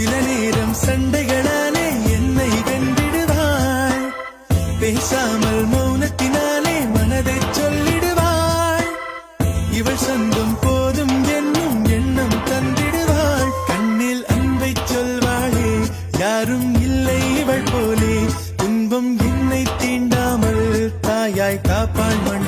சில நேரம் சண்டைகளாலே என்னை வென்றிடுவாள். பேசாமல் மௌனத்தினாலே மனதை சொல்லிடுவாள். இவள் சொந்தம் போதும் என்னும் எண்ணம் தந்திடுவாள். கண்ணில் அன்பை சொல்வாளே, யாரும் இல்லை இவள் போலே. துன்பம் என்னை தீண்டாமல் தாயாய் காப்பாள்.